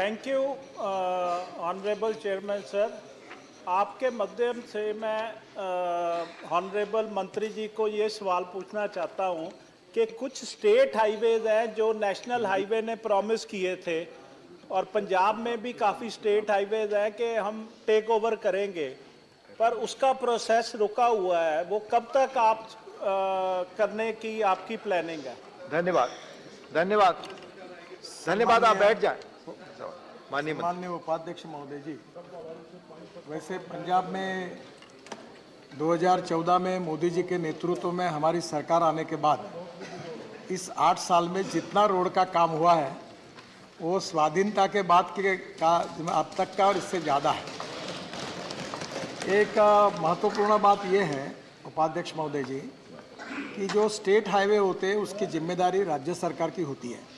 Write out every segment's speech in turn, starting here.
Thank you honourable chairman sir. आपके माध्यम से मैं ऑनरेबल मंत्री जी को ये सवाल पूछना चाहता हूँ कि कुछ स्टेट हाईवेज हैं जो नेशनल हाईवे ने प्रॉमिस किए थे, और पंजाब में भी काफ़ी स्टेट हाईवेज हैं कि हम टेक ओवर करेंगे, पर उसका प्रोसेस रुका हुआ है। वो कब तक आप करने की आपकी प्लानिंग है? धन्यवाद धन्यवाद धन्यवाद। आप बैठ जाए। माननीय उपाध्यक्ष महोदय जी, वैसे पंजाब में 2014 में मोदी जी के नेतृत्व में हमारी सरकार आने के बाद इस 8 साल में जितना रोड का काम हुआ है वो स्वाधीनता के बाद के का अब तक का और इससे ज़्यादा है। एक महत्वपूर्ण बात यह है उपाध्यक्ष महोदय जी कि जो स्टेट हाईवे होते हैं उसकी जिम्मेदारी राज्य सरकार की होती है,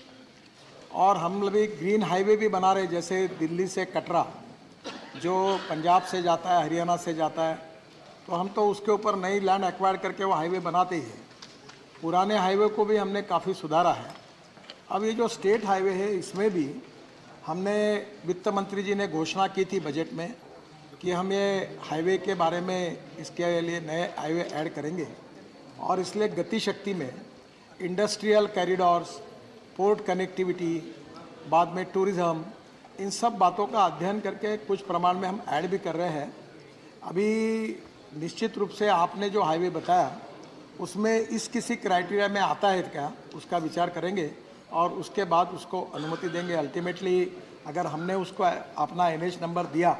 और हम भी ग्रीन हाईवे भी बना रहे, जैसे दिल्ली से कटरा जो पंजाब से जाता है, हरियाणा से जाता है, तो हम तो उसके ऊपर नई लैंड एक्वायर करके वो हाईवे बनाते ही हैं। पुराने हाईवे को भी हमने काफ़ी सुधारा है। अब ये जो स्टेट हाईवे है इसमें भी हमने वित्त मंत्री जी ने घोषणा की थी बजट में कि हम ये हाईवे के बारे में इसके लिए नए हाईवे ऐड करेंगे, और इसलिए गति शक्ति में इंडस्ट्रियल कॉरिडोर्स, पोर्ट कनेक्टिविटी, बाद में टूरिज़्म, इन सब बातों का अध्ययन करके कुछ प्रमाण में हम ऐड भी कर रहे हैं। अभी निश्चित रूप से आपने जो हाईवे बताया उसमें इस किसी क्राइटेरिया में आता है क्या, उसका विचार करेंगे और उसके बाद उसको अनुमति देंगे। अल्टीमेटली अगर हमने उसको अपना NH नंबर दिया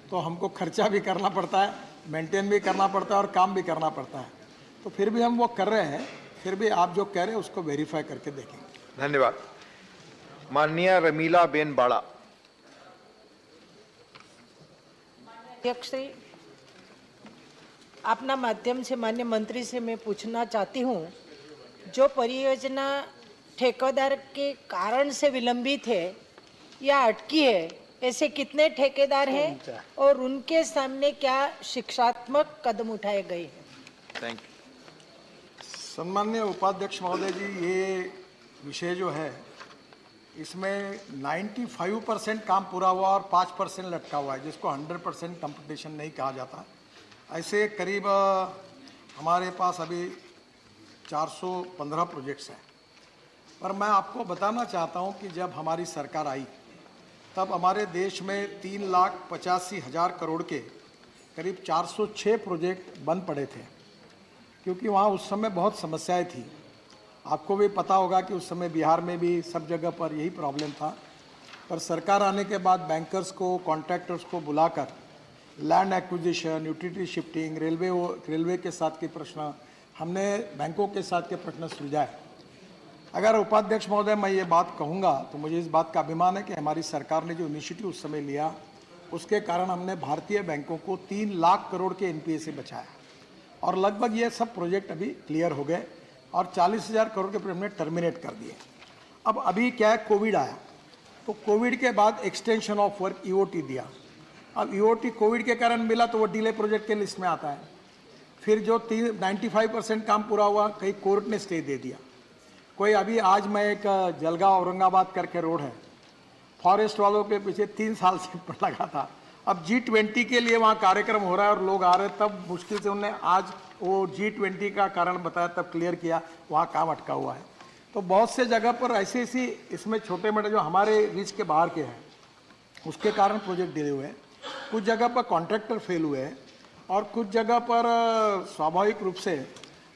तो हमको खर्चा भी करना पड़ता है, मेंटेन भी करना पड़ता है और काम भी करना पड़ता है, तो फिर भी हम वो कर रहे हैं। फिर भी आप जो कह रहे हैं उसको वेरीफाई करके देखेंगे। धन्यवाद। माननीय रमीला बेन बाड़ा। अध्यक्ष श्री, अपना माध्यम से माननीय मंत्री से मैं पूछना चाहती हूँ, जो परियोजना ठेकेदार के कारण से विलंबित है या अटकी है, ऐसे कितने ठेकेदार हैं और उनके सामने क्या शिक्षात्मक कदम उठाए गए हैं? Thank you. सम्माननीय उपाध्यक्ष महोदय जी, ये विषय जो है इसमें 95% काम पूरा हुआ और 5% लटका हुआ है, जिसको 100% कंप्लीशन नहीं कहा जाता। ऐसे करीब हमारे पास अभी 415 प्रोजेक्ट्स हैं। पर मैं आपको बताना चाहता हूं कि जब हमारी सरकार आई तब हमारे देश में 3,85,000 करोड़ के करीब 406 प्रोजेक्ट बंद पड़े थे, क्योंकि वहाँ उस समय बहुत समस्याएं थी। आपको भी पता होगा कि उस समय बिहार में भी सब जगह पर यही प्रॉब्लम था। पर सरकार आने के बाद बैंकर्स को, कॉन्ट्रैक्टर्स को बुलाकर land acquisition, utility shifting, railway के साथ के प्रश्न, हमने बैंकों के साथ के प्रश्न सुलझाए। अगर उपाध्यक्ष महोदय मैं ये बात कहूँगा तो मुझे इस बात का अभिमान है कि हमारी सरकार ने जो इनिशिएटिव उस समय लिया उसके कारण हमने भारतीय बैंकों को 3 लाख करोड़ के NPA से बचाया, और लगभग ये सब प्रोजेक्ट अभी क्लियर हो गए और 40,000 करोड़ के प्रोजेक्ट हमने टर्मिनेट कर दिए। अब अभी क्या है, कोविड आया, तो कोविड के बाद एक्सटेंशन ऑफ वर्क EOT दिया। अब EOT कोविड के कारण मिला तो वो डिले प्रोजेक्ट के लिस्ट में आता है। फिर जो 95% काम पूरा हुआ, कहीं कोर्ट ने स्टे दे दिया। कोई अभी आज मैं एक जलगांव औरंगाबाद करके रोड है, फॉरेस्ट वालों के पीछे 3 साल से लगा था। अब G20 के लिए वहाँ कार्यक्रम हो रहा है और लोग आ रहे, तब मुश्किल से उन्होंने आज वो G20 का कारण बताया, तब क्लियर किया, वहाँ काम अटका हुआ है। तो बहुत से जगह पर ऐसी इसमें छोटे मोटे जो हमारे रीच के बाहर के हैं उसके कारण प्रोजेक्ट डिले हुए हैं। कुछ जगह पर कॉन्ट्रैक्टर फेल हुए हैं और कुछ जगह पर स्वाभाविक रूप से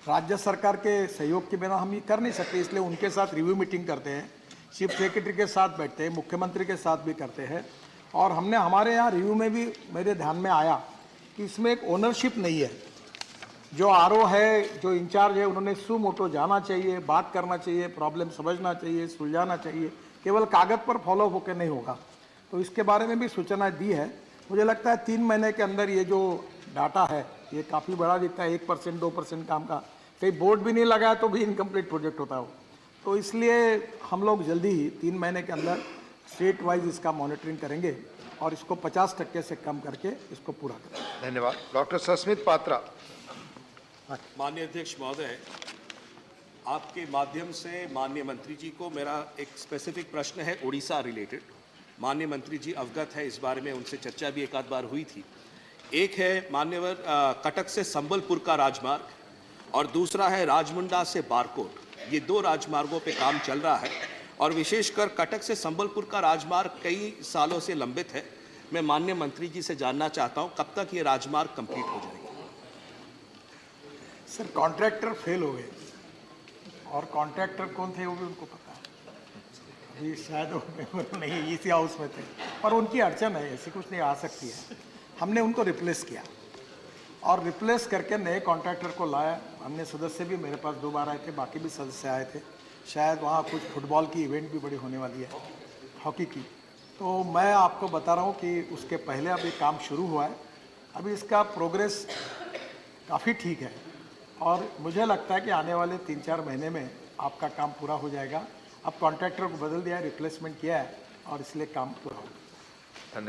राज्य सरकार के सहयोग के बिना हम ये कर नहीं सकते, इसलिए उनके साथ रिव्यू मीटिंग करते हैं, चीफ सेक्रेटरी के साथ बैठते हैं, मुख्यमंत्री के साथ भी करते हैं। और हमने हमारे यहाँ रिव्यू में भी मेरे ध्यान में आया कि इसमें एक ओनरशिप नहीं है। जो RO है, जो इंचार्ज है, उन्होंने सुमोटो जाना चाहिए, बात करना चाहिए, प्रॉब्लम समझना चाहिए, सुलझाना चाहिए, केवल कागज़ पर फॉलो होकर नहीं होगा। तो इसके बारे में भी सूचना दी है। मुझे लगता है 3 महीने के अंदर ये जो डाटा है ये काफ़ी बड़ा दिखता है। 1% 2% काम का, कहीं बोर्ड भी नहीं लगाया तो भी इनकम्प्लीट प्रोजेक्ट होता हो। तो इसलिए हम लोग जल्दी ही 3 महीने के अंदर स्टेट वाइज इसका मॉनिटरिंग करेंगे और इसको 50% से कम करके इसको पूरा करेंगे। धन्यवाद। डॉक्टर सस्मित पात्रा। माननीय अध्यक्ष महोदय, आपके माध्यम से माननीय मंत्री जी को मेरा एक स्पेसिफिक प्रश्न है उड़ीसा रिलेटेड। माननीय मंत्री जी अवगत है इस बारे में, उनसे चर्चा भी एक आध बार हुई थी। एक है मान्यवर कटक से संबलपुर का राजमार्ग और दूसरा है राजमुंडा से बारकोट। ये 2 राजमार्गों पे काम चल रहा है और विशेषकर कटक से संबलपुर का राजमार्ग कई सालों से लंबित है। मैं माननीय मंत्री जी से जानना चाहता हूं कब तक ये राजमार्ग कंप्लीट हो जाएगा। सर कॉन्ट्रैक्टर फेल हो गए और कॉन्ट्रैक्टर कौन थे वो भी उनको पता है। अभी शायद वो नहीं इसी हाउस में थे, पर उनकी अड़चन है, ऐसी कुछ नहीं आ सकती है। हमने उनको रिप्लेस किया और रिप्लेस करके नए कॉन्ट्रैक्टर को लाया। अन्य सदस्य भी मेरे पास 2 बार आए थे, बाकी भी सदस्य आए थे। शायद वहाँ कुछ फुटबॉल की इवेंट भी बड़ी होने वाली है, हॉकी की। तो मैं आपको बता रहा हूँ कि उसके पहले अभी काम शुरू हुआ है। अभी इसका प्रोग्रेस काफ़ी ठीक है और मुझे लगता है कि आने वाले 3-4 महीने में आपका काम पूरा हो जाएगा। अब कॉन्ट्रैक्टर को बदल दिया है, रिप्लेसमेंट किया है और इसलिए काम पूरा हो